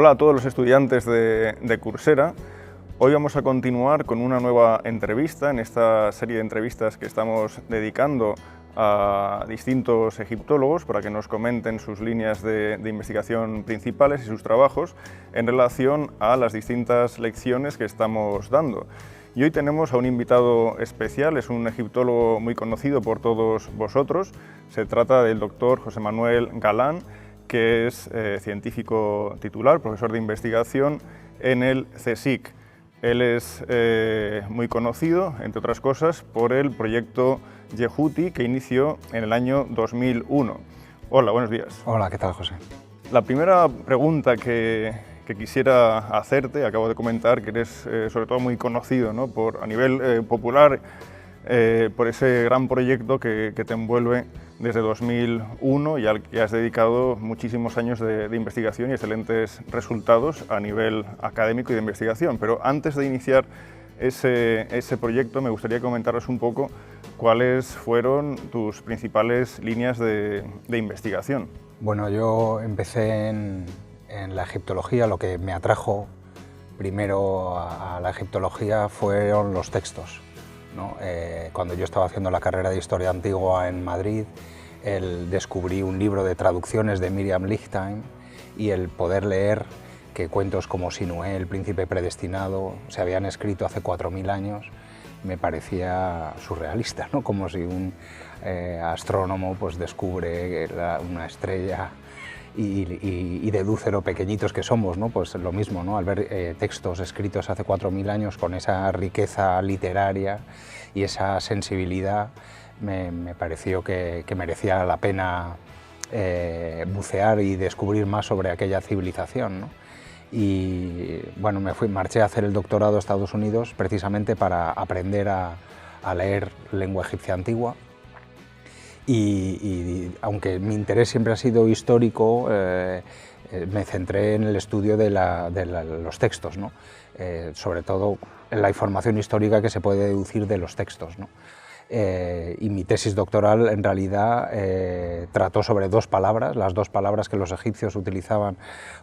Hola a todos los estudiantes de Coursera. Hoy vamos a continuar con una nueva entrevista en esta serie de entrevistas que estamos dedicando a distintos egiptólogos para que nos comenten sus líneas de investigación principales y sus trabajos en relación a las distintas lecciones que estamos dando. Y hoy tenemos a un invitado especial, es un egiptólogo muy conocido por todos vosotros. Se trata del doctor José Manuel Galán, que es científico titular, profesor de investigación en el CSIC. Él es muy conocido, entre otras cosas, por el proyecto Yehuti, que inició en el año 2001. Hola, buenos días. Hola, ¿qué tal, José? La primera pregunta que quisiera hacerte, acabo de comentar que eres sobre todo muy conocido, ¿no? A nivel popular, por ese gran proyecto que te envuelve desde 2001 y al que has dedicado muchísimos años de investigación y excelentes resultados a nivel académico y de investigación. Pero antes de iniciar ese proyecto me gustaría comentaros un poco cuáles fueron tus principales líneas de investigación. Bueno, yo empecé en la egiptología. Lo que me atrajo primero a la egiptología fueron los textos, ¿no? Cuando yo estaba haciendo la carrera de Historia Antigua en Madrid, descubrí un libro de traducciones de Miriam Lichtenstein y el poder leer que cuentos como Sinué, el príncipe predestinado, se habían escrito hace 4000 años, me parecía surrealista, ¿no? Como si un astrónomo pues, descubre una estrella y deduce lo pequeñitos que somos, ¿no? Pues lo mismo, ¿no? Al ver textos escritos hace 4000 años con esa riqueza literaria y esa sensibilidad, me pareció que merecía la pena bucear y descubrir más sobre aquella civilización, ¿no? Y bueno, marché a hacer el doctorado a Estados Unidos precisamente para aprender a leer lengua egipcia antigua. Y aunque mi interés siempre ha sido histórico, me centré en el estudio de los textos, ¿no? Sobre todo en la información histórica que se puede deducir de los textos, ¿no? Y mi tesis doctoral en realidad trató sobre dos palabras, las dos palabras que los egipcios utilizaban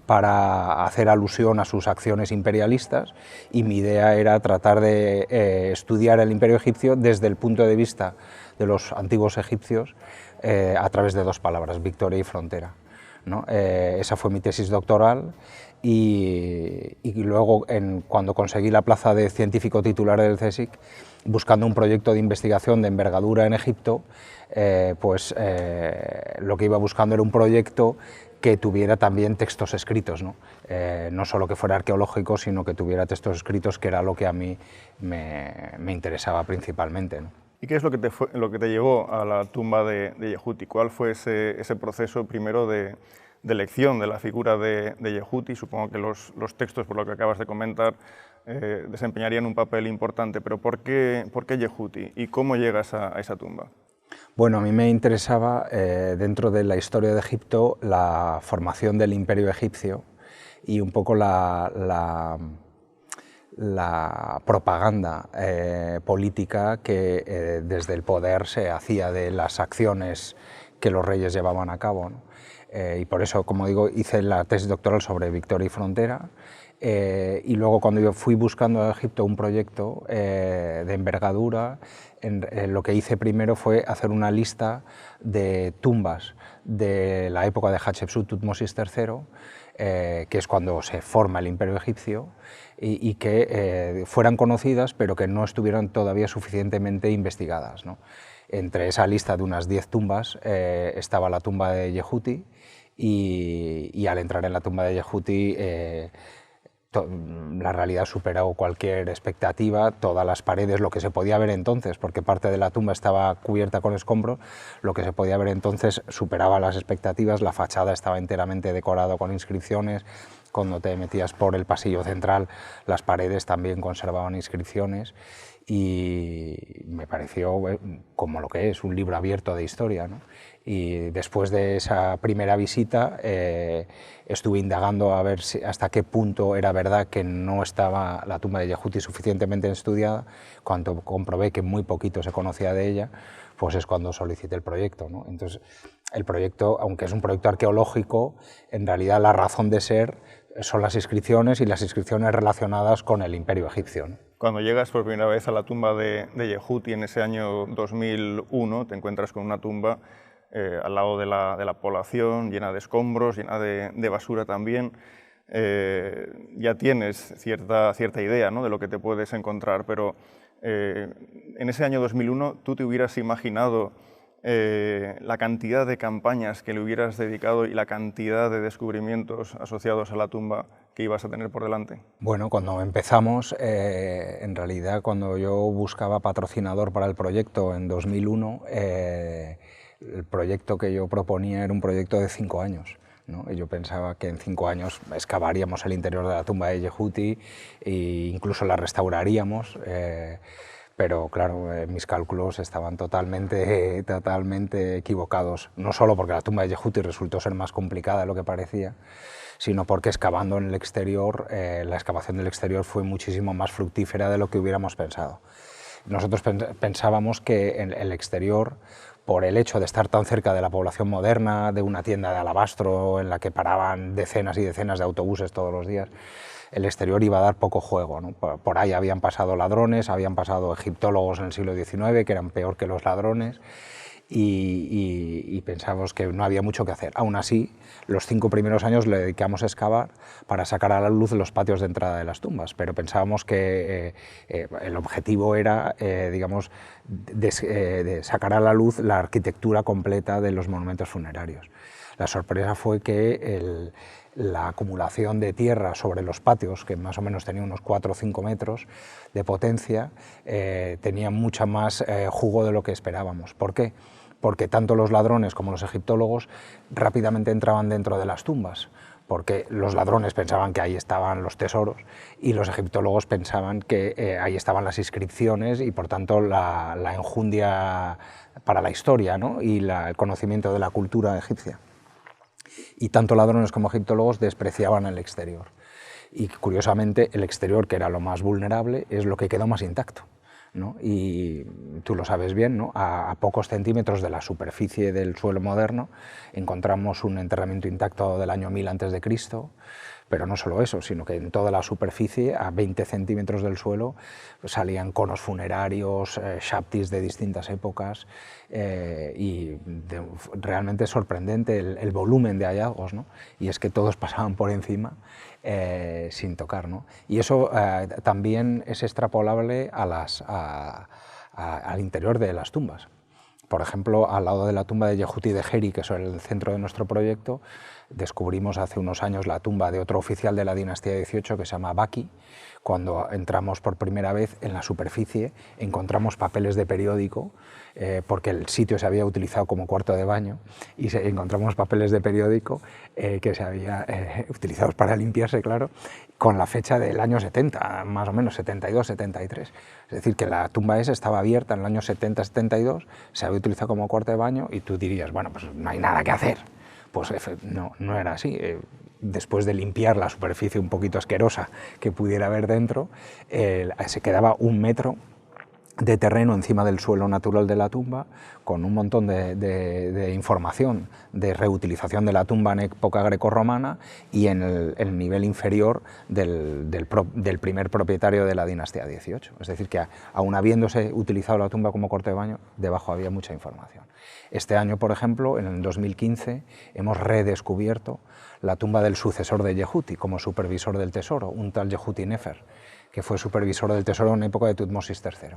para hacer alusión a sus acciones imperialistas, y mi idea era tratar de estudiar el imperio egipcio desde el punto de vista de los antiguos egipcios a través de dos palabras, victoria y frontera, ¿no? Esa fue mi tesis doctoral y luego cuando conseguí la plaza de científico titular del CSIC, buscando un proyecto de investigación de envergadura en Egipto, lo que iba buscando era un proyecto que tuviera también textos escritos, ¿no? No solo que fuera arqueológico, sino que tuviera textos escritos, que era lo que a mí me interesaba principalmente, ¿no? ¿Y qué es lo que te llevó a la tumba de Yehuti? ¿Cuál fue ese proceso primero de elección de la figura de Yehuti? Supongo que los textos, por lo que acabas de comentar, desempeñarían un papel importante, pero ¿por qué Yehuti? ¿Y cómo llegas a esa tumba? Bueno, a mí me interesaba, dentro de la historia de Egipto, la formación del imperio egipcio y un poco la propaganda política que desde el poder se hacía de las acciones que los reyes llevaban a cabo, ¿no? Y por eso, como digo, hice la tesis doctoral sobre victoria y frontera, y luego cuando yo fui buscando a Egipto un proyecto de envergadura, lo que hice primero fue hacer una lista de tumbas de la época de Hatshepsut Tutmosis III, que es cuando se forma el imperio egipcio, y que fueran conocidas pero que no estuvieran todavía suficientemente investigadas, ¿no? Entre esa lista de unas 10 tumbas estaba la tumba de Yehuti, y al entrar en la tumba de Yehuti la realidad superó cualquier expectativa. Todas las paredes, lo que se podía ver entonces, porque parte de la tumba estaba cubierta con escombros, lo que se podía ver entonces superaba las expectativas. La fachada estaba enteramente decorada con inscripciones. Cuando te metías por el pasillo central, las paredes también conservaban inscripciones, y me pareció como lo que es, un libro abierto de historia, ¿no? Y después de esa primera visita estuve indagando a ver hasta qué punto era verdad que no estaba la tumba de Yehuti suficientemente estudiada. Cuando comprobé que muy poquito se conocía de ella, pues es cuando solicité el proyecto, ¿no? Entonces, el proyecto, aunque es un proyecto arqueológico, en realidad la razón de ser son las inscripciones y las inscripciones relacionadas con el Imperio egipcio, ¿no? Cuando llegas por primera vez a la tumba de Yehuti en ese año 2001, te encuentras con una tumba al lado de la población, llena de escombros, llena de basura también. Ya tienes cierta idea, ¿no?, de lo que te puedes encontrar, pero en ese año 2001 tú te hubieras imaginado la cantidad de campañas que le hubieras dedicado y la cantidad de descubrimientos asociados a la tumba que ibas a tener por delante. Bueno, cuando empezamos, en realidad cuando yo buscaba patrocinador para el proyecto en 2001, el proyecto que yo proponía era un proyecto de 5 años. ¿no? Y yo pensaba que en 5 años excavaríamos el interior de la tumba de Yehuti e incluso la restauraríamos, pero claro, mis cálculos estaban totalmente equivocados, no solo porque la tumba de Yehuti resultó ser más complicada de lo que parecía, sino porque excavando en el exterior, la excavación del exterior fue muchísimo más fructífera de lo que hubiéramos pensado. Nosotros pensábamos que en el exterior, por el hecho de estar tan cerca de la población moderna, de una tienda de alabastro en la que paraban decenas y decenas de autobuses todos los días, el exterior iba a dar poco juego, ¿no? Por ahí habían pasado ladrones, habían pasado egiptólogos en el siglo XIX, que eran peor que los ladrones, y pensábamos que no había mucho que hacer. Aún así, los 5 primeros años le dedicamos a excavar para sacar a la luz los patios de entrada de las tumbas, pero pensábamos que el objetivo era, digamos, de sacar a la luz la arquitectura completa de los monumentos funerarios. La sorpresa fue que la acumulación de tierra sobre los patios, que más o menos tenía unos 4 o 5 metros de potencia, tenía mucha más jugo de lo que esperábamos. ¿Por qué? Porque tanto los ladrones como los egiptólogos rápidamente entraban dentro de las tumbas, porque los ladrones pensaban que ahí estaban los tesoros y los egiptólogos pensaban que ahí estaban las inscripciones y por tanto la enjundia para la historia, ¿no? Y el conocimiento de la cultura egipcia. Y tanto ladrones como egiptólogos despreciaban el exterior. Y curiosamente el exterior, que era lo más vulnerable, es lo que quedó más intacto, ¿no? Y tú lo sabes bien, ¿no? A pocos centímetros de la superficie del suelo moderno encontramos un enterramiento intacto del año 1000 a.C., pero no solo eso, sino que en toda la superficie, a 20 centímetros del suelo, salían conos funerarios, shaptis de distintas épocas, y realmente es sorprendente el volumen de hallazgos, ¿no? Y es que todos pasaban por encima sin tocar, ¿no? Y eso también es extrapolable al interior de las tumbas. Por ejemplo, al lado de la tumba de Yehuti de Geri, que es el centro de nuestro proyecto, descubrimos hace unos años la tumba de otro oficial de la dinastía XVIII que se llama Baki. Cuando entramos por primera vez en la superficie encontramos papeles de periódico, porque el sitio se había utilizado como cuarto de baño, y encontramos papeles de periódico que se habían utilizados para limpiarse, claro, con la fecha del año 70, más o menos 72, 73. Es decir, que la tumba esa estaba abierta en el año 70-72, se había utilizado como cuarto de baño y tú dirías, bueno, pues no hay nada que hacer. Pues no era así. Después de limpiar la superficie un poquito asquerosa que pudiera haber dentro, se quedaba 1 metro de terreno encima del suelo natural de la tumba, con un montón de información de reutilización de la tumba en época grecorromana y en el nivel inferior del primer propietario de la dinastía XVIII. Es decir, que aun habiéndose utilizado la tumba como corte de baño, debajo había mucha información. Este año, por ejemplo, en el 2015, hemos redescubierto la tumba del sucesor de Yehuti como supervisor del tesoro, un tal Yehuti Nefer, que fue supervisor del tesoro en época de Tutmosis III.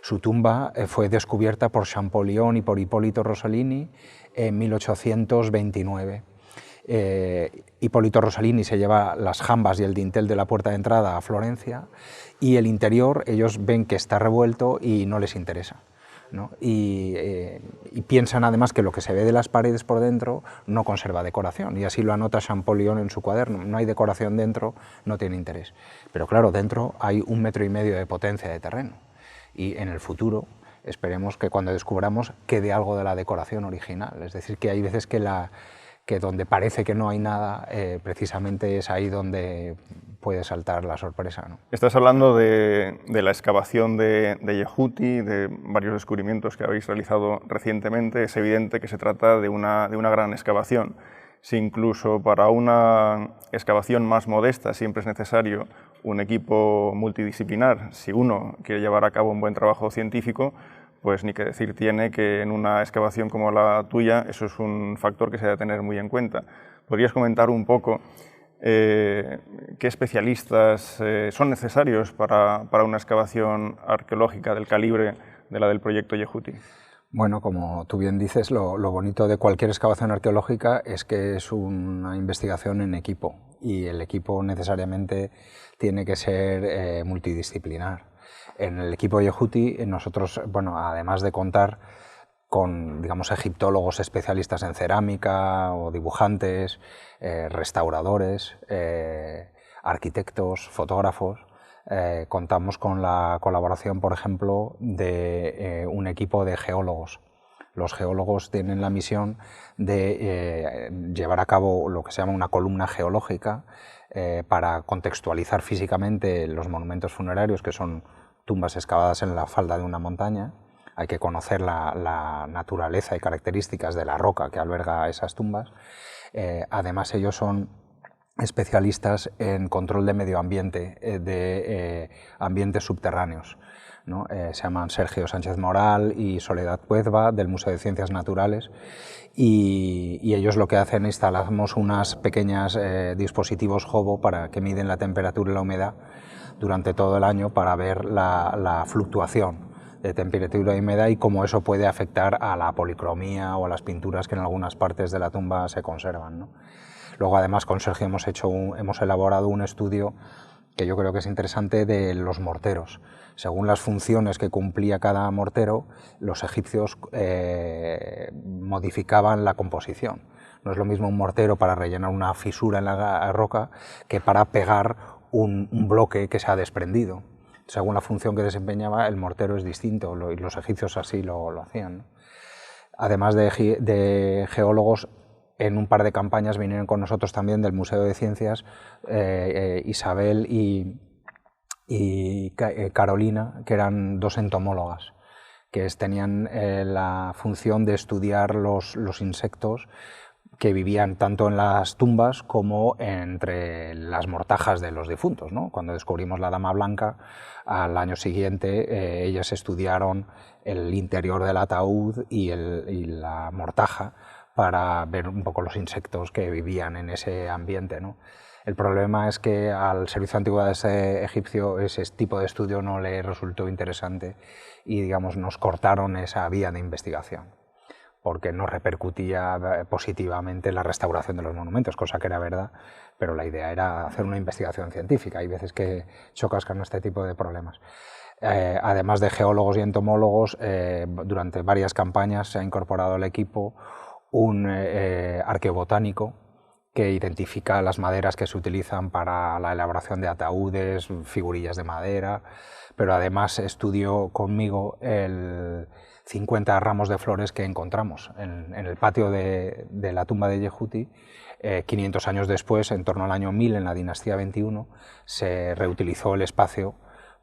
Su tumba fue descubierta por Champollion y por Hipólito Rossellini en 1829. Hipólito Rossellini se lleva las jambas y el dintel de la puerta de entrada a Florencia, y el interior ellos ven que está revuelto y no les interesa, ¿no? Y piensan además que lo que se ve de las paredes por dentro no conserva decoración, y así lo anota Champollion en su cuaderno: no hay decoración dentro, no tiene interés. Pero claro, dentro hay 1,5 metros de potencia de terreno, y en el futuro esperemos que cuando descubramos quede algo de la decoración original. Es decir, que hay veces que donde parece que no hay nada, precisamente es ahí donde puede saltar la sorpresa, ¿no? Estás hablando de la excavación de Yehuti, de varios descubrimientos que habéis realizado recientemente. Es evidente que se trata de una gran excavación. si incluso para una excavación más modesta siempre es necesario un equipo multidisciplinar, si uno quiere llevar a cabo un buen trabajo científico, pues ni que decir tiene que en una excavación como la tuya eso es un factor que se debe tener muy en cuenta. ¿Podrías comentar un poco qué especialistas son necesarios para una excavación arqueológica del calibre de la del proyecto Yehuti? Bueno, como tú bien dices, lo bonito de cualquier excavación arqueológica es que es una investigación en equipo y el equipo necesariamente tiene que ser multidisciplinar. En el equipo Yehuti nosotros, bueno, además de contar con, digamos, egiptólogos especialistas en cerámica o dibujantes, restauradores, arquitectos, fotógrafos, contamos con la colaboración, por ejemplo, de un equipo de geólogos. Los geólogos tienen la misión de llevar a cabo lo que se llama una columna geológica para contextualizar físicamente los monumentos funerarios, que son tumbas excavadas en la falda de una montaña. Hay que conocer la naturaleza y características de la roca que alberga esas tumbas. Además, ellos son especialistas en control de medio ambiente, de ambientes subterráneos, ¿no? Se llaman Sergio Sánchez Moral y Soledad Cuezba, del Museo de Ciencias Naturales, y ellos lo que hacen es instalamos unos pequeños dispositivos Hobo para que miden la temperatura y la humedad durante todo el año para ver la fluctuación de temperatura y humedad y cómo eso puede afectar a la policromía o a las pinturas que en algunas partes de la tumba se conservan, ¿no? Luego, además, con Sergio hemos elaborado un estudio que yo creo que es interesante de los morteros. Según las funciones que cumplía cada mortero, los egipcios modificaban la composición. No es lo mismo un mortero para rellenar una fisura en la roca que para pegar un bloque que se ha desprendido. Según la función que desempeñaba, el mortero es distinto, y los egipcios así lo hacían, ¿no? Además de geólogos, en un par de campañas vinieron con nosotros también del Museo de Ciencias Isabel y Carolina, que eran dos entomólogas, que tenían la función de estudiar los insectos que vivían tanto en las tumbas como entre las mortajas de los difuntos, ¿no? Cuando descubrimos la Dama Blanca, al año siguiente ellas estudiaron el interior del ataúd y la mortaja para ver un poco los insectos que vivían en ese ambiente, ¿no? El problema es que al Servicio de Antigüedades egipcio ese tipo de estudio no le resultó interesante y, digamos, nos cortaron esa vía de investigación, porque no repercutía positivamente la restauración de los monumentos, cosa que era verdad, pero la idea era hacer una investigación científica. Hay veces que chocas con este tipo de problemas. Además de geólogos y entomólogos, durante varias campañas se ha incorporado al equipo un arqueobotánico que identifica las maderas que se utilizan para la elaboración de ataúdes, figurillas de madera, pero además estudió conmigo 50 ramos de flores que encontramos en el patio de la tumba de Yehuti. 500 años después, en torno al año 1000, en la dinastía 21, se reutilizó el espacio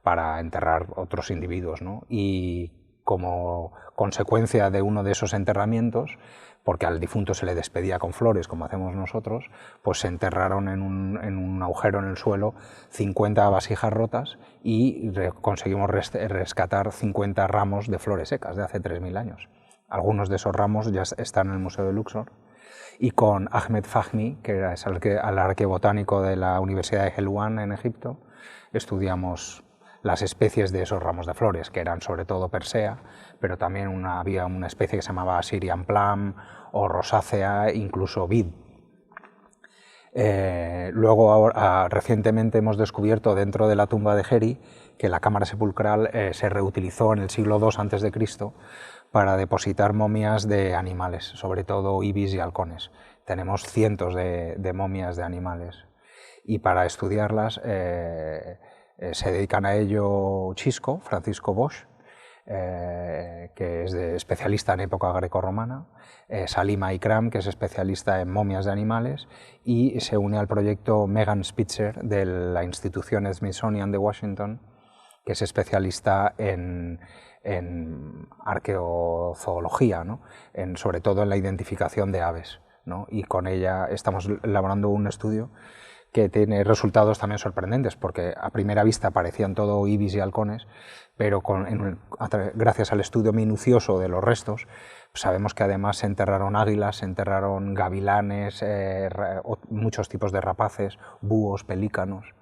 para enterrar otros individuos, ¿no? Y como consecuencia de uno de esos enterramientos, porque al difunto se le despedía con flores, como hacemos nosotros, pues se enterraron en un agujero en el suelo 50 vasijas rotas y conseguimos rescatar 50 ramos de flores secas de hace 3000 años. Algunos de esos ramos ya están en el Museo de Luxor, y con Ahmed Fahmy, que es el arqueobotánico de la Universidad de Helwan en Egipto, estudiamos las especies de esos ramos de flores, que eran sobre todo persea, pero también había una especie que se llamaba Syrian plum o rosácea, incluso vid. Luego, recientemente hemos descubierto dentro de la tumba de Geri que la cámara sepulcral se reutilizó en el siglo II a.C. para depositar momias de animales, sobre todo ibis y halcones. Tenemos cientos de momias de animales y para estudiarlas se dedican a ello Chisco, Francisco Bosch, que es especialista en época grecorromana, Salima Ikram, que es especialista en momias de animales, y se une al proyecto Megan Spitzer de la institución Smithsonian de Washington, que es especialista en arqueozoología, ¿no? Sobre todo en la identificación de aves. ¿no? Y con ella estamos elaborando un estudio que tiene resultados también sorprendentes, porque a primera vista parecían todo ibis y halcones, pero gracias al estudio minucioso de los restos, sabemos que además se enterraron águilas, se enterraron gavilanes, muchos tipos de rapaces, búhos, pelícanos,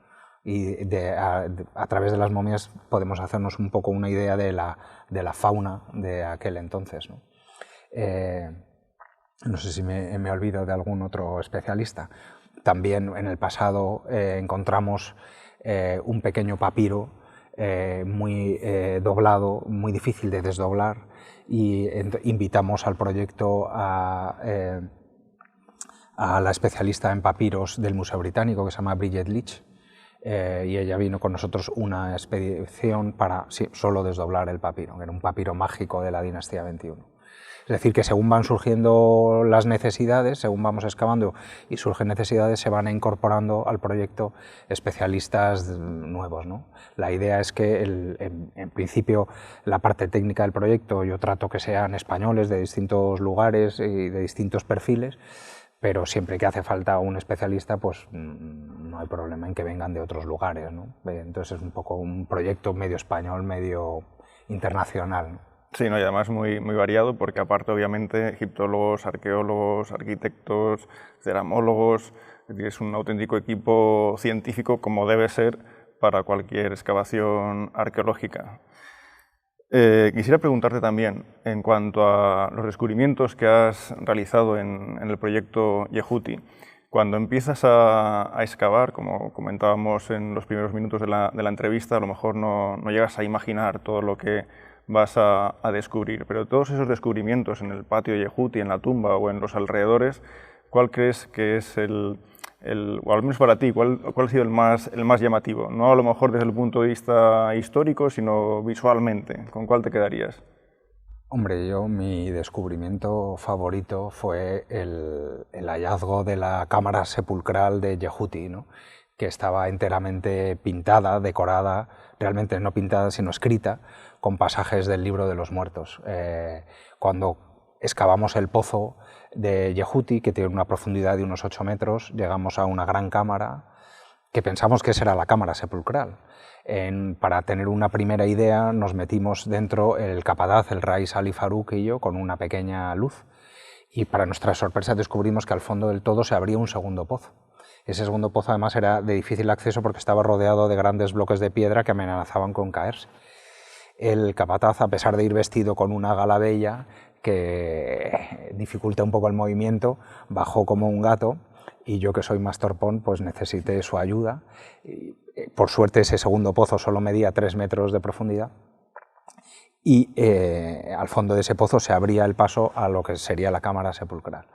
y a través de las momias podemos hacernos un poco una idea de la fauna de aquel entonces, ¿no? No sé si me olvido de algún otro especialista. También en el pasado encontramos un pequeño papiro muy doblado, muy difícil de desdoblar, y invitamos al proyecto a la especialista en papiros del Museo Británico, que se llama Bridget Leach, y ella vino con nosotros una expedición para solo desdoblar el papiro, que era un papiro mágico de la dinastía 21. Es decir, que según van surgiendo las necesidades, según vamos excavando y surgen necesidades, se van incorporando al proyecto especialistas nuevos, ¿no? La idea es que, en principio, la parte técnica del proyecto yo trato que sean españoles de distintos lugares y de distintos perfiles, pero siempre que hace falta un especialista, pues no hay problema en que vengan de otros lugares, ¿no? Entonces es un poco un proyecto medio español, medio internacional, ¿no? Sí, ¿no? Y además muy variado, porque aparte obviamente egiptólogos, arqueólogos, arquitectos, ceramólogos, es un auténtico equipo científico como debe ser para cualquier excavación arqueológica. Quisiera preguntarte también, en cuanto a los descubrimientos que has realizado en el proyecto Yehuti, cuando empiezas a excavar, como comentábamos en los primeros minutos de la entrevista, a lo mejor no llegas a imaginar todo lo que vas a descubrir, pero todos esos descubrimientos en el patio de Yehuti, en la tumba o en los alrededores, ¿cuál crees que es o al menos para ti, cuál ha sido el más llamativo? No a lo mejor desde el punto de vista histórico, sino visualmente. ¿Con cuál te quedarías? Hombre, mi descubrimiento favorito fue el hallazgo de la cámara sepulcral de Yehuti, ¿no? Que estaba enteramente pintada, decorada, realmente no pintada sino escrita, con pasajes del Libro de los Muertos. Cuando excavamos el pozo de Yehuti, que tiene una profundidad de unos 8 metros, llegamos a una gran cámara, que pensamos que esa era la cámara sepulcral. Para tener una primera idea, nos metimos dentro el capataz, el Rais Ali Farouk y yo, con una pequeña luz, y para nuestra sorpresa descubrimos que al fondo del todo se abría un segundo pozo. Ese segundo pozo además era de difícil acceso porque estaba rodeado de grandes bloques de piedra que amenazaban con caerse. El capataz, a pesar de ir vestido con una galabella que dificulta un poco el movimiento, bajó como un gato, y yo, que soy más torpón, pues necesité su ayuda. Por suerte ese segundo pozo solo medía 3 metros de profundidad, y al fondo de ese pozo se abría el paso a lo que sería la cámara sepulcral.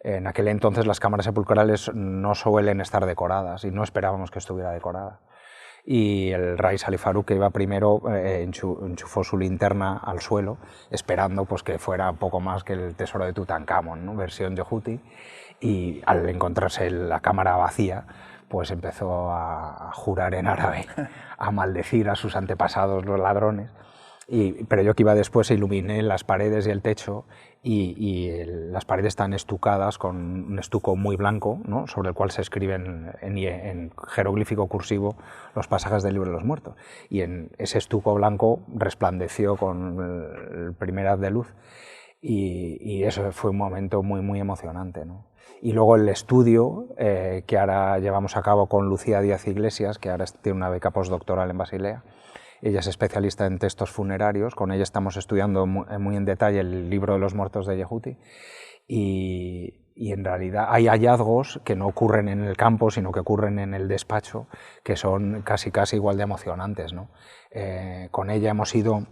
En aquel entonces las cámaras sepulcrales no suelen estar decoradas, y no esperábamos que estuviera decorada. Y el Rais Ali Farouk, que iba primero, enchufó su linterna al suelo, esperando pues que fuera poco más que el tesoro de Tutankamón, ¿no? Versión Yehuti, y al encontrarse la cámara vacía, pues empezó a jurar en árabe, a maldecir a sus antepasados, los ladrones. Pero yo, que iba después, iluminé las paredes y el techo, y las paredes están estucadas con un estuco muy blanco, ¿no? Sobre el cual se escriben en jeroglífico cursivo los pasajes del Libro de los Muertos. Y en ese estuco blanco resplandeció con el primer haz de luz, y eso fue un momento muy emocionante, ¿no? Y luego el estudio que ahora llevamos a cabo con Lucía Díaz Iglesias, que ahora tiene una beca postdoctoral en Basilea. Ella es especialista en textos funerarios, con ella estamos estudiando muy en detalle el Libro de los Muertos de Yehuti, y en realidad hay hallazgos que no ocurren en el campo, sino que ocurren en el despacho, que son casi igual de emocionantes, ¿no? Con ella hemos ido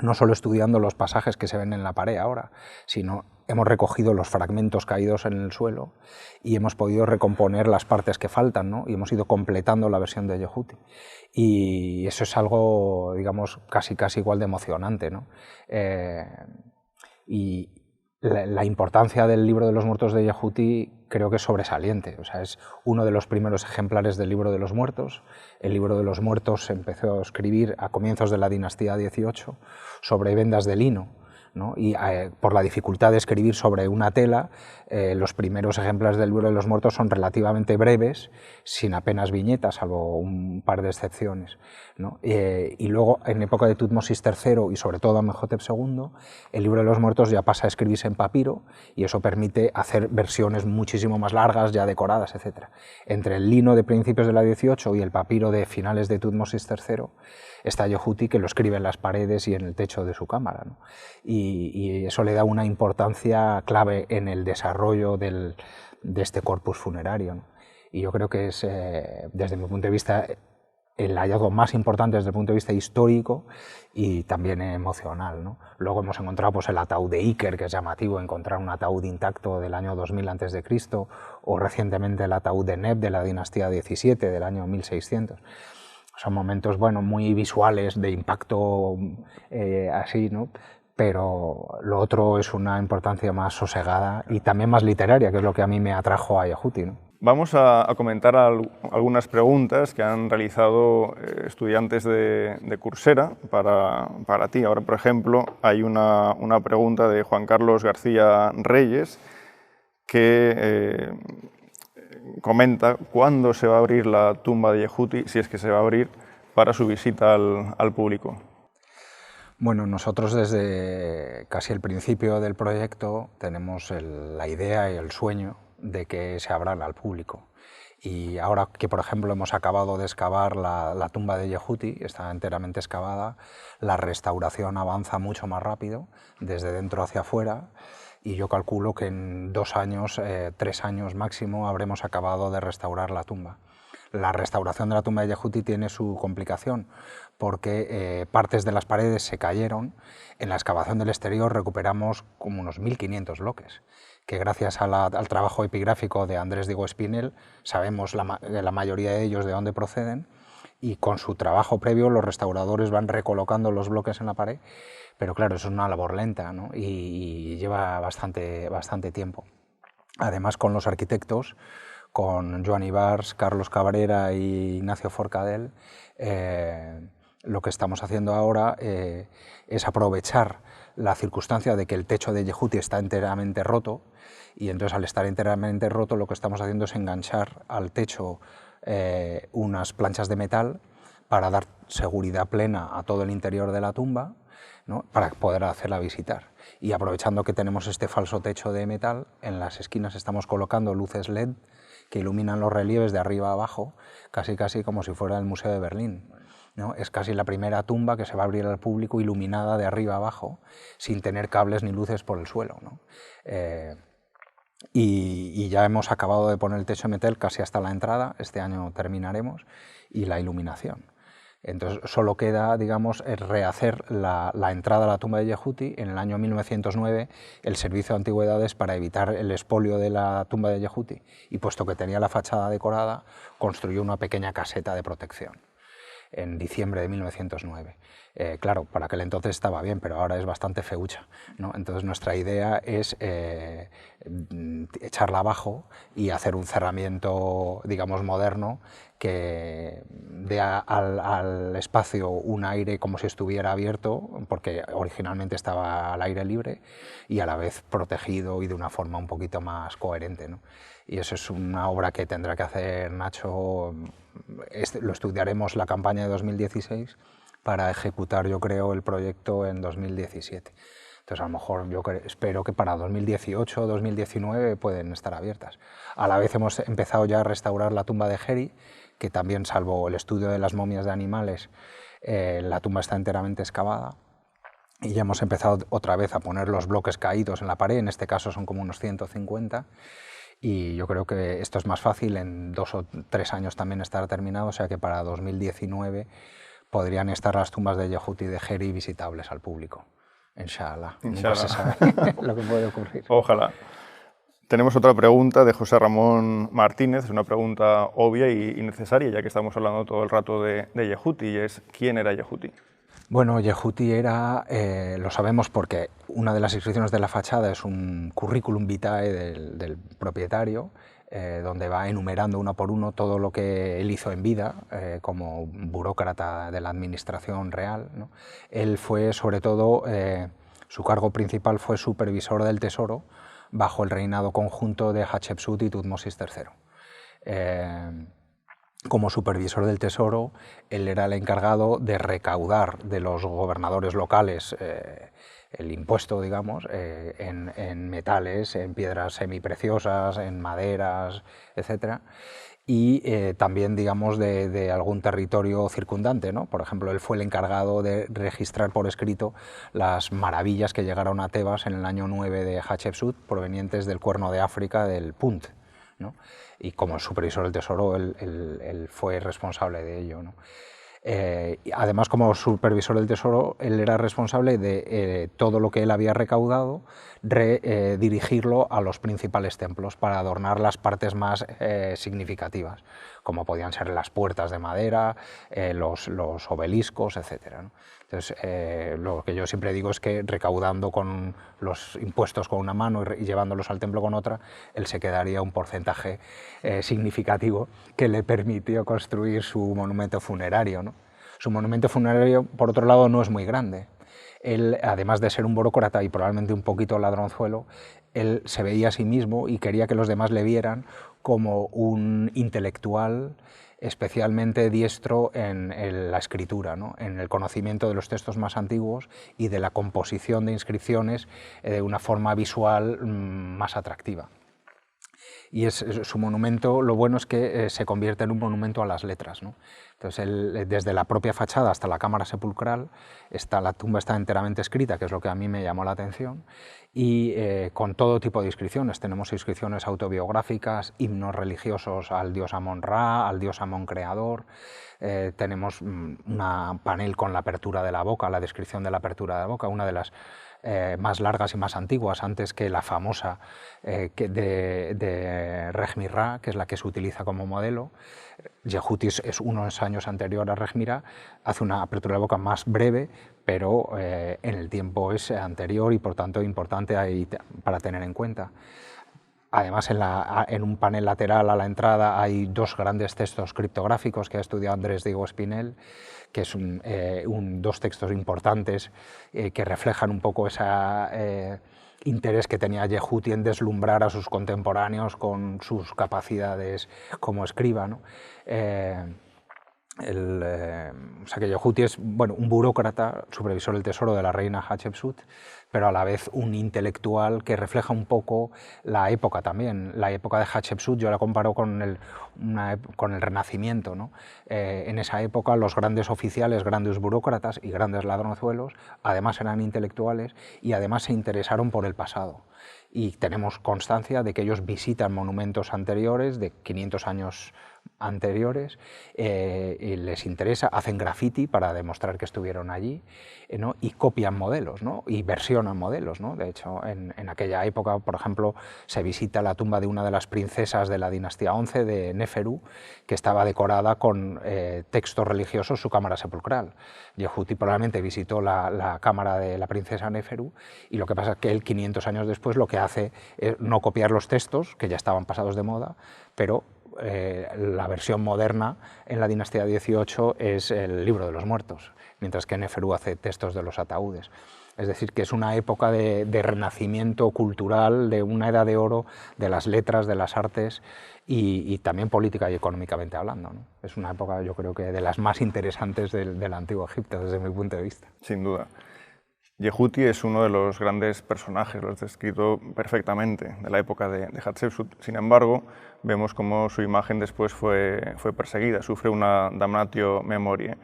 no solo estudiando los pasajes que se ven en la pared ahora, sino hemos recogido los fragmentos caídos en el suelo y hemos podido recomponer las partes que faltan, ¿no? Y hemos ido completando la versión de Yehuti. Y eso es algo, digamos, casi igual de emocionante, ¿no? Y la importancia del Libro de los Muertos de Yehuti creo que es sobresaliente. O sea, es uno de los primeros ejemplares del Libro de los Muertos. El Libro de los Muertos se empezó a escribir a comienzos de la dinastía XVIII sobre vendas de lino, ¿no? Y por la dificultad de escribir sobre una tela, los primeros ejemplares del libro de los muertos son relativamente breves, sin apenas viñetas, salvo un par de excepciones, ¿no? Y luego, en época de Tutmosis III y sobre todo Amenhotep II, el libro de los muertos ya pasa a escribirse en papiro y eso permite hacer versiones muchísimo más largas, ya decoradas, etc. Entre el lino de principios de la XVIII y el papiro de finales de Tutmosis III está Yehuti, que lo escribe en las paredes y en el techo de su cámara, ¿no? Y eso le da una importancia clave en el desarrollo de este corpus funerario, ¿no? Y yo creo que es, desde mi punto de vista, el hallazgo más importante desde el punto de vista histórico y también emocional, ¿no? Luego hemos encontrado pues, el ataúd de Iker, que es llamativo encontrar un ataúd intacto del año 2000 a.C., o recientemente el ataúd de Neb de la dinastía XVII del año 1600. Son momentos, bueno, muy visuales, de impacto así, ¿no? Pero lo otro es una importancia más sosegada y también más literaria, que es lo que a mí me atrajo a Yehuti, ¿no? Vamos a comentar algunas preguntas que han realizado estudiantes de Coursera para ti. Ahora, por ejemplo, hay una pregunta de Juan Carlos García Reyes que comenta cuándo se va a abrir la tumba de Yehuti, si es que se va a abrir, para su visita al público. Bueno, nosotros desde casi el principio del proyecto tenemos la idea y el sueño de que se abran al público. Y ahora que, por ejemplo, hemos acabado de excavar la tumba de Yehuti, está enteramente excavada, la restauración avanza mucho más rápido, desde dentro hacia afuera, y yo calculo que en 2 años, 3 años máximo, habremos acabado de restaurar la tumba. La restauración de la tumba de Yehuti tiene su complicación, porque partes de las paredes se cayeron. En la excavación del exterior recuperamos como unos 1500 bloques, que gracias al trabajo epigráfico de Andrés Diego Espinel sabemos la mayoría de ellos de dónde proceden, y con su trabajo previo los restauradores van recolocando los bloques en la pared, pero claro, es una labor lenta, ¿no? y lleva bastante tiempo. Además, con los arquitectos, con Joan Ibars, Carlos Cabrera y Ignacio Forcadell, lo que estamos haciendo ahora es aprovechar la circunstancia de que el techo de Yehuti está enteramente roto, y entonces al estar enteramente roto lo que estamos haciendo es enganchar al techo unas planchas de metal para dar seguridad plena a todo el interior de la tumba, ¿no? Para poder hacerla visitar. Y aprovechando que tenemos este falso techo de metal, en las esquinas estamos colocando luces LED que iluminan los relieves de arriba a abajo, casi como si fuera el Museo de Berlín, ¿no? Es casi la primera tumba que se va a abrir al público iluminada de arriba a abajo, sin tener cables ni luces por el suelo, ¿no? Y ya hemos acabado de poner el techo de metal casi hasta la entrada, este año terminaremos, y la iluminación. Entonces solo queda, digamos, rehacer la entrada a la tumba de Yehuti. En el año 1909 el Servicio de Antigüedades, para evitar el expolio de la tumba de Yehuti, y puesto que tenía la fachada decorada, construyó una pequeña caseta de protección en diciembre de 1909. Claro, para aquel entonces estaba bien, pero ahora es bastante feucha, ¿no? Entonces nuestra idea es echarla abajo y hacer un cerramiento, digamos, moderno, que dé al espacio un aire como si estuviera abierto, porque originalmente estaba al aire libre, y a la vez protegido y de una forma un poquito más coherente, ¿no? Y eso es una obra que tendrá que hacer Nacho. Lo estudiaremos la campaña de 2016 para ejecutar, yo creo, el proyecto en 2017. Entonces, a lo mejor yo espero que para 2018 o 2019 pueden estar abiertas. A la vez hemos empezado ya a restaurar la tumba de Geri, que también, salvo el estudio de las momias de animales, la tumba está enteramente excavada. Y ya hemos empezado otra vez a poner los bloques caídos en la pared, en este caso son como unos 150. Y yo creo que esto es más fácil, en 2 o 3 años también estará terminado, o sea que para 2019 podrían estar las tumbas de Yehuti y de Geri visitables al público. Inshallah. Nunca se sabe lo que puede ocurrir. Ojalá. Tenemos otra pregunta de José Ramón Martínez, una pregunta obvia y necesaria, ya que estamos hablando todo el rato de Yehuti, y es ¿quién era Yehuti? Bueno, Yehuti era, lo sabemos porque una de las inscripciones de la fachada es un currículum vitae del propietario, donde va enumerando uno por uno todo lo que él hizo en vida como burócrata de la administración real, ¿no? Él fue sobre todo Su cargo principal fue supervisor del tesoro bajo el reinado conjunto de Hatshepsut y Tutmosis III. Como supervisor del tesoro, él era el encargado de recaudar de los gobernadores locales el impuesto, digamos, en metales, en piedras semipreciosas, en maderas, etc. Y también, digamos, de algún territorio circundante, ¿no? Por ejemplo, él fue el encargado de registrar por escrito las maravillas que llegaron a Tebas en el año 9 de Hatshepsut, provenientes del Cuerno de África, del Punt, ¿no? Y como supervisor del tesoro, él fue responsable de ello, ¿no? Además, como supervisor del tesoro, él era responsable de todo lo que él había recaudado, dirigirlo a los principales templos para adornar las partes más significativas, como podían ser las puertas de madera, los obeliscos, etc., ¿no? Entonces, lo que yo siempre digo es que recaudando con los impuestos con una mano y llevándolos al templo con otra, él se quedaría un porcentaje significativo que le permitió construir su monumento funerario, ¿no? Su monumento funerario, por otro lado, no es muy grande. Él, además de ser un burócrata y probablemente un poquito ladronzuelo, él se veía a sí mismo y quería que los demás le vieran como un intelectual especialmente diestro en la escritura, ¿no? En el conocimiento de los textos más antiguos y de la composición de inscripciones de una forma visual más atractiva. Y su monumento, lo bueno es que se convierte en un monumento a las letras, ¿no? Entonces, desde la propia fachada hasta la cámara sepulcral, la tumba está enteramente escrita, que es lo que a mí me llamó la atención, y con todo tipo de inscripciones. Tenemos inscripciones autobiográficas, himnos religiosos al dios Amon-Ra, al dios Amon creador. Tenemos un panel con la apertura de la boca, la descripción de la apertura de la boca, una de las más largas y más antiguas, antes que la famosa de Rejmirá, que es la que se utiliza como modelo. Yehuti es unos años anterior a Rejmirá, hace una apertura de boca más breve, pero en el tiempo es anterior y por tanto importante ahí para tener en cuenta. Además, en un panel lateral a la entrada hay dos grandes textos criptográficos que ha estudiado Andrés Diego Espinel, que es dos textos importantes que reflejan un poco ese interés que tenía Yehuti en deslumbrar a sus contemporáneos con sus capacidades como escriba, ¿no? O sea que Yehuti es, bueno, un burócrata, supervisor del tesoro de la reina Hatshepsut, pero a la vez un intelectual que refleja un poco la época también. La época de Hatshepsut yo la comparo con el Renacimiento, ¿no? En esa época los grandes oficiales, grandes burócratas y grandes ladronzuelos además eran intelectuales y además se interesaron por el pasado. Y tenemos constancia de que ellos visitan monumentos anteriores, de 500 años anteriores, y les interesa, hacen graffiti para demostrar que estuvieron allí, ¿no? Y copian modelos, ¿no? Y versionan modelos, ¿no? De hecho, en aquella época, por ejemplo, se visita la tumba de una de las princesas de la dinastía 11 de Neferu, que estaba decorada con textos religiosos, su cámara sepulcral. Yehuti probablemente visitó la cámara de la princesa Neferu, y lo que pasa es que él, 500 años después, lo que hace es no copiar los textos, que ya estaban pasados de moda, pero la versión moderna en la dinastía 18 es el libro de los muertos, mientras que Neferu hace textos de los ataúdes. Es decir, que es una época de renacimiento cultural, de una edad de oro de las letras, de las artes y también política y económicamente hablando, ¿no? Es una época, yo creo que de las más interesantes del Antiguo Egipto, desde mi punto de vista. Sin duda. Yehuti es uno de los grandes personajes, lo has descrito perfectamente, de la época de Hatshepsut. Sin embargo, vemos cómo su imagen después fue perseguida, sufre una damnatio memoriae.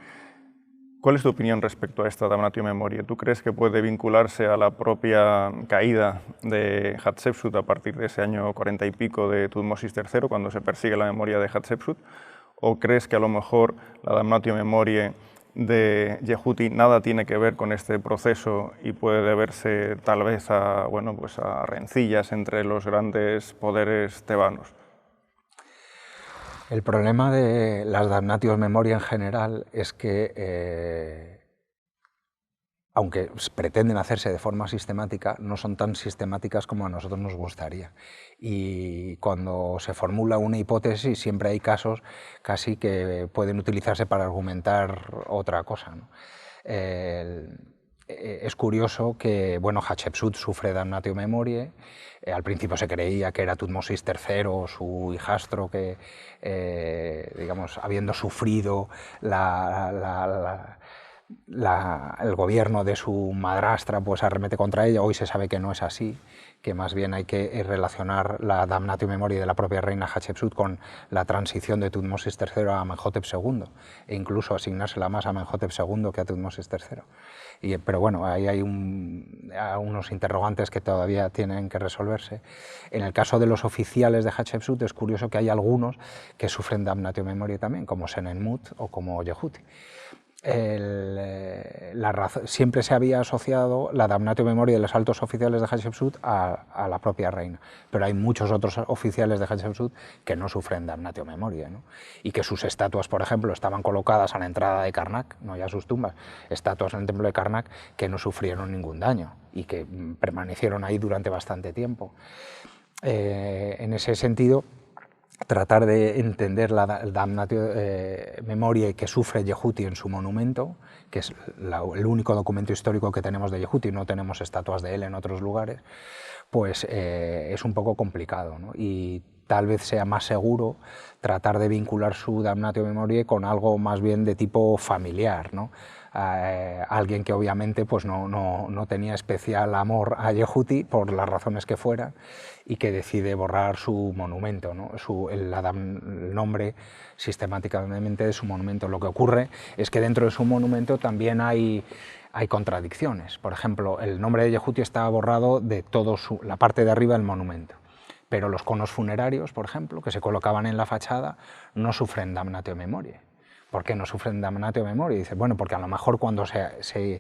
¿Cuál es tu opinión respecto a esta damnatio memoriae? ¿Tú crees que puede vincularse a la propia caída de Hatshepsut a partir de ese año 40 y pico de Tutmosis III, cuando se persigue la memoria de Hatshepsut? ¿O crees que a lo mejor la damnatio memoriae de Yehuti nada tiene que ver con este proceso y puede deberse tal vez a, bueno, pues a rencillas entre los grandes poderes tebanos? El problema de las damnatio memoriae en general es que, aunque pretenden hacerse de forma sistemática, no son tan sistemáticas como a nosotros nos gustaría. Y cuando se formula una hipótesis, siempre hay casos casi que pueden utilizarse para argumentar otra cosa, ¿no? es curioso que, bueno, Hatshepsut sufre damnatio memoriae. Al principio se creía que era Tutmosis III, su hijastro, que, digamos, habiendo sufrido el gobierno de su madrastra, pues arremete contra ella. Hoy se sabe que no es así, que más bien hay que relacionar la damnatio memoriae de la propia reina Hatshepsut con la transición de Tutmosis III a Amenhotep II, e incluso asignársela más a Amenhotep II que a Tutmosis III. Pero bueno, ahí hay unos interrogantes que todavía tienen que resolverse. En el caso de los oficiales de Hatshepsut es curioso que hay algunos que sufren damnatio memoriae también, como Senenmut o como Yehuti. Siempre se había asociado la damnatio memoriae de los altos oficiales de Hatshepsut a la propia reina, pero hay muchos otros oficiales de Hatshepsut que no sufren damnatio memoriae, ¿no? Y que sus estatuas, por ejemplo, estaban colocadas a la entrada de Karnak, no ya sus tumbas, estatuas en el templo de Karnak que no sufrieron ningún daño y que permanecieron ahí durante bastante tiempo. En ese sentido, tratar de entender la damnatio memoriae que sufre Yehuti en su monumento, que es el único documento histórico que tenemos de Yehuti, no tenemos estatuas de él en otros lugares, pues es un poco complicado, ¿no? Y tal vez sea más seguro tratar de vincular su damnatio memoriae con algo más bien de tipo familiar, ¿no? Alguien que obviamente pues no tenía especial amor a Yehuti por las razones que fueran y que decide borrar su monumento, ¿no? El nombre sistemáticamente de su monumento. Lo que ocurre es que dentro de su monumento también hay contradicciones. Por ejemplo, el nombre de Yehuti está borrado de toda la parte de arriba del monumento, pero los conos funerarios, por ejemplo, que se colocaban en la fachada, no sufren damnatio memoriae. ¿Por qué no sufren damnatio memoriae? Dice, bueno, porque a lo mejor cuando se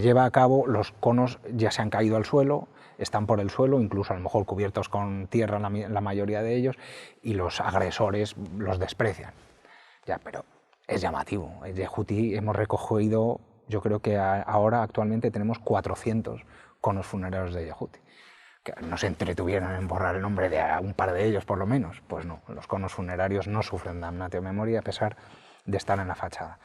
lleva a cabo los conos ya se han caído al suelo, están por el suelo, incluso a lo mejor cubiertos con tierra la mayoría de ellos, y los agresores los desprecian. Ya, pero es llamativo. En Yehuti hemos recogido, yo creo que ahora actualmente tenemos 400 conos funerarios de Yehuti. Que no se entretuvieron en borrar el nombre de un par de ellos, por lo menos. Pues no, los conos funerarios no sufren damnatio memoriae a pesar de estar en la fachada.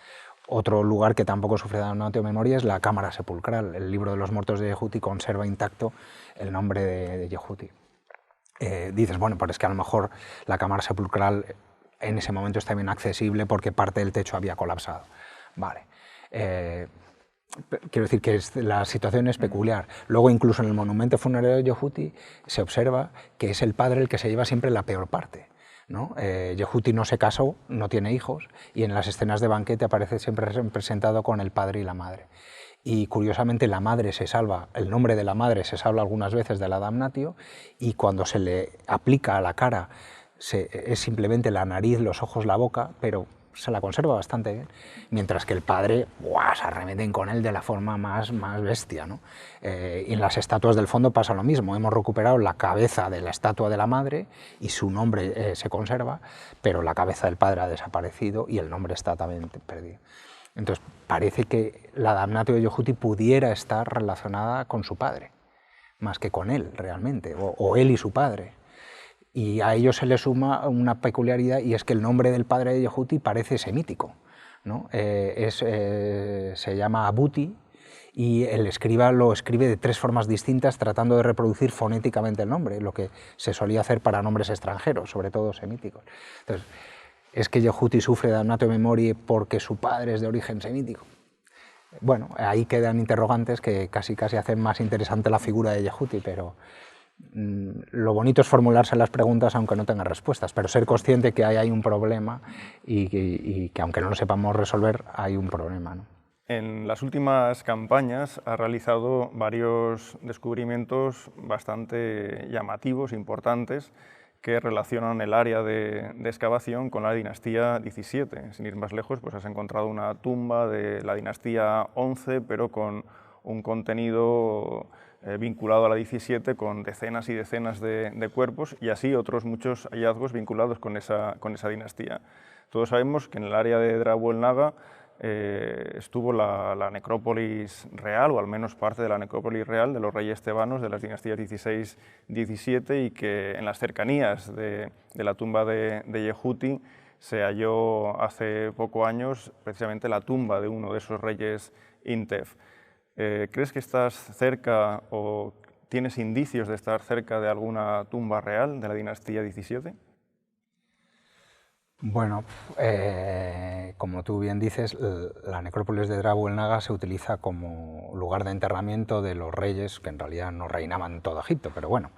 Otro lugar que tampoco sufre damnatio memoriae es la cámara sepulcral. El libro de los muertos de Yehuti conserva intacto el nombre de Yehuti. Dices, bueno, pero es que a lo mejor la cámara sepulcral en ese momento está bien accesible porque parte del techo había colapsado. Vale. Quiero decir que la situación es peculiar. Luego, incluso en el monumento funerario de Yehuti se observa que es el padre el que se lleva siempre la peor parte, ¿no? Yehuti no se casó, no tiene hijos, y en las escenas de banquete aparece siempre representado con el padre y la madre. Y curiosamente la madre se salva, el nombre de la madre se salva algunas veces de la damnatio, y cuando se le aplica a la cara es simplemente la nariz, los ojos, la boca, pero se la conserva bastante bien, mientras que el padre, ¡buah!, se arremeten con él de la forma más bestia, ¿no? Y en las estatuas del fondo pasa lo mismo. Hemos recuperado la cabeza de la estatua de la madre y su nombre se conserva, pero la cabeza del padre ha desaparecido y el nombre está también perdido. Entonces parece que la damnatio de Yehuti pudiera estar relacionada con su padre, más que con él realmente, o él y su padre. Y a ello se le suma una peculiaridad, y es que el nombre del padre de Yehuti parece semítico, ¿no? Se llama Abuti, y el escriba lo escribe de 3 formas distintas tratando de reproducir fonéticamente el nombre, lo que se solía hacer para nombres extranjeros, sobre todo semíticos. Entonces, ¿es que Yehuti sufre damnatio memoriae porque su padre es de origen semítico? Bueno, ahí quedan interrogantes que casi hacen más interesante la figura de Yehuti, pero lo bonito es formularse las preguntas aunque no tenga respuestas, pero ser consciente que hay un problema y que aunque no lo sepamos resolver, hay un problema, ¿no? En las últimas campañas ha realizado varios descubrimientos bastante llamativos, importantes, que relacionan el área de excavación con la dinastía XVII. Sin ir más lejos, pues has encontrado una tumba de la dinastía XI, pero con un contenido vinculado a la XVII, con decenas y decenas de cuerpos, y así otros muchos hallazgos vinculados con esa dinastía. Todos sabemos que en el área de Drah Bol Naga estuvo la necrópolis real, o al menos parte de la necrópolis real de los reyes tebanos de las dinastías XVI-XVII, y que en las cercanías de la tumba de Yehuti se halló hace pocos años precisamente la tumba de uno de esos reyes Intef. ¿Crees que estás cerca o tienes indicios de estar cerca de alguna tumba real de la dinastía XVII? Bueno, como tú bien dices, la necrópolis de Drabul Naga se utiliza como lugar de enterramiento de los reyes, que en realidad no reinaban en todo Egipto, pero bueno,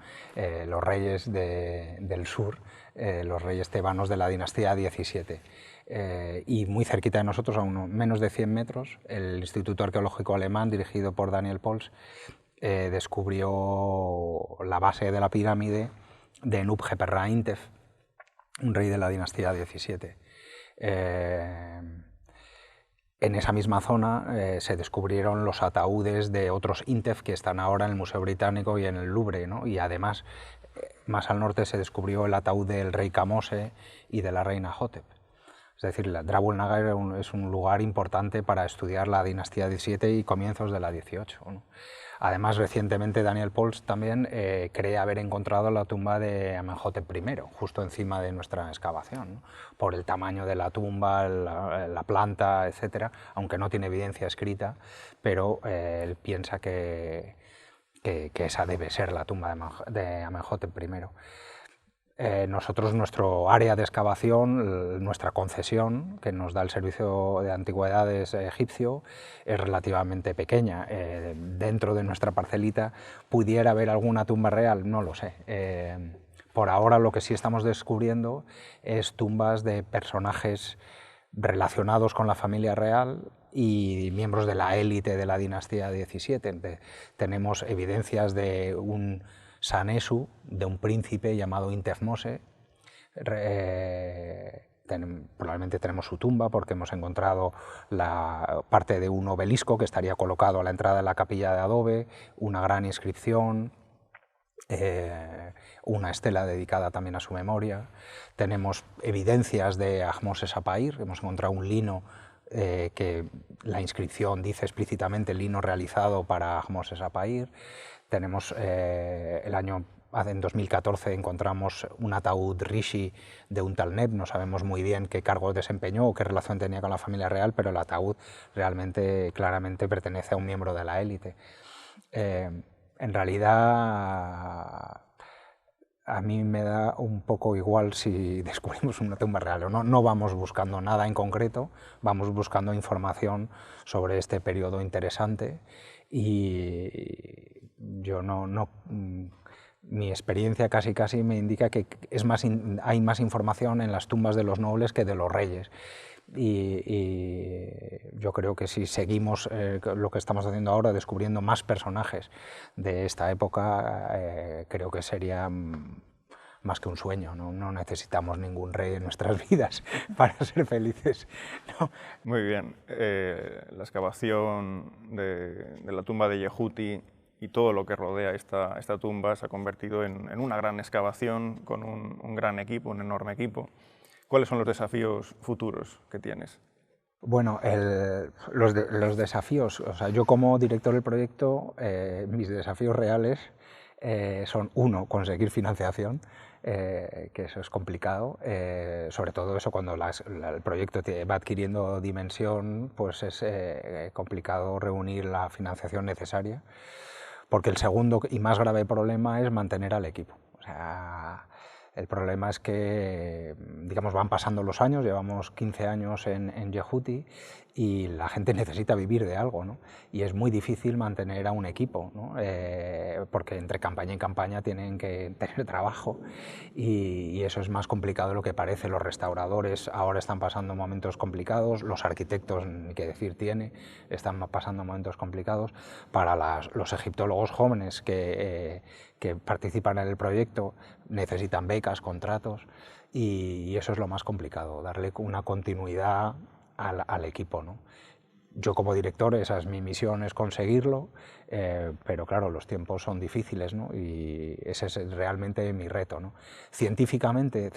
los reyes del sur, los reyes tebanos de la dinastía XVII. Y muy cerquita de nosotros, a unos menos de 100 metros, el Instituto Arqueológico Alemán, dirigido por Daniel Pols, descubrió la base de la pirámide de Nubjeperra-Intef, un rey de la dinastía XVII. En esa misma zona se descubrieron los ataúdes de otros Intef que están ahora en el Museo Británico y en el Louvre, ¿no? Y además, más al norte se descubrió el ataúd del rey Kamose y de la reina Hotep. Es decir, Drabul Naga es un lugar importante para estudiar la dinastía XVII y comienzos de la XVIII, ¿no? Además, recientemente Daniel Pols también cree haber encontrado la tumba de Amenhotep I, justo encima de nuestra excavación, ¿no? Por el tamaño de la tumba, la planta, etcétera, aunque no tiene evidencia escrita, pero él piensa que esa debe ser la tumba de Amenhotep I. Nosotros, nuestro área de excavación, nuestra concesión, que nos da el Servicio de Antigüedades egipcio, es relativamente pequeña. Dentro de nuestra parcelita, ¿pudiera haber alguna tumba real? No lo sé. Por ahora lo que sí estamos descubriendo es tumbas de personajes relacionados con la familia real y miembros de la élite de la dinastía XVII. Tenemos evidencias de un Sanesu, de un príncipe llamado Intefmose. Probablemente tenemos su tumba porque hemos encontrado la parte de un obelisco que estaría colocado a la entrada de la capilla de adobe, una gran inscripción, una estela dedicada también a su memoria. Tenemos evidencias de Ahmose Sapair, hemos encontrado un lino que la inscripción dice explícitamente lino realizado para Ahmose Sapair. Tenemos en 2014 encontramos un ataúd rishi de un tal Neb, no sabemos muy bien qué cargo desempeñó o qué relación tenía con la familia real, pero el ataúd realmente, claramente pertenece a un miembro de la élite. En realidad, a mí me da un poco igual si descubrimos una tumba real o no. No vamos buscando nada en concreto, vamos buscando información sobre este periodo interesante y yo mi experiencia casi me indica que hay más información en las tumbas de los nobles que de los reyes. Y yo creo que si seguimos lo que estamos haciendo ahora, descubriendo más personajes de esta época, creo que sería más que un sueño. No necesitamos ningún rey en nuestras vidas para ser felices, ¿no? Muy bien. La excavación de la tumba de Yehuti y todo lo que rodea esta tumba se ha convertido en una gran excavación con un gran equipo, un enorme equipo. ¿Cuáles son los desafíos futuros que tienes? Bueno, los desafíos, o sea, yo como director del proyecto, mis desafíos reales son, uno, conseguir financiación, que eso es complicado, sobre todo eso cuando el proyecto va adquiriendo dimensión, pues es complicado reunir la financiación necesaria, porque el segundo y más grave problema es mantener al equipo. O sea, el problema es que, digamos, van pasando los años, llevamos 15 años en Yehuti y la gente necesita vivir de algo, ¿no? Y es muy difícil mantener a un equipo, ¿no? Porque entre campaña y campaña tienen que tener trabajo y eso es más complicado de lo que parece. Los restauradores ahora están pasando momentos complicados, los arquitectos, ni qué decir tiene, están pasando momentos complicados. Para los egiptólogos jóvenes que participan en el proyecto necesitan becas, contratos y eso es lo más complicado, darle una continuidad al equipo, ¿no? Yo como director, esa es mi misión, es conseguirlo, pero claro, los tiempos son difíciles, ¿no? Y ese es realmente mi reto, ¿no? Científicamente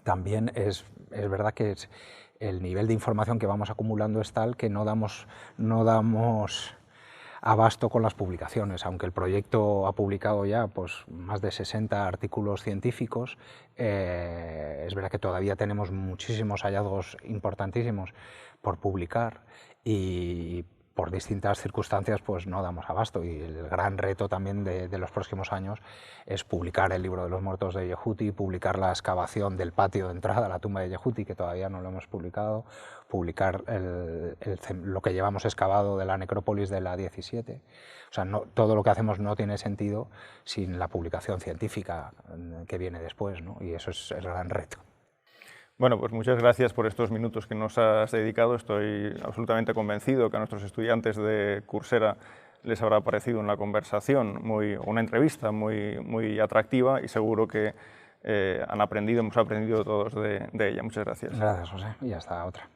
también es verdad que el nivel de información que vamos acumulando es tal que no damos abasto con las publicaciones, aunque el proyecto ha publicado ya pues, más de 60 artículos científicos, es verdad que todavía tenemos muchísimos hallazgos importantísimos por publicar y por distintas circunstancias pues no damos abasto, y el gran reto también de los próximos años es publicar el libro de los muertos de Yehuti, publicar la excavación del patio de entrada a la tumba de Yehuti, que todavía no lo hemos publicado, publicar lo que llevamos excavado de la necrópolis de la 17. O sea, todo lo que hacemos no tiene sentido sin la publicación científica que viene después, ¿no? Y eso es el gran reto. Bueno, pues muchas gracias por estos minutos que nos has dedicado. Estoy absolutamente convencido que a nuestros estudiantes de Coursera les habrá parecido una conversación, una entrevista muy atractiva, y seguro que hemos aprendido todos de ella. Muchas gracias. Gracias, José, y hasta otra.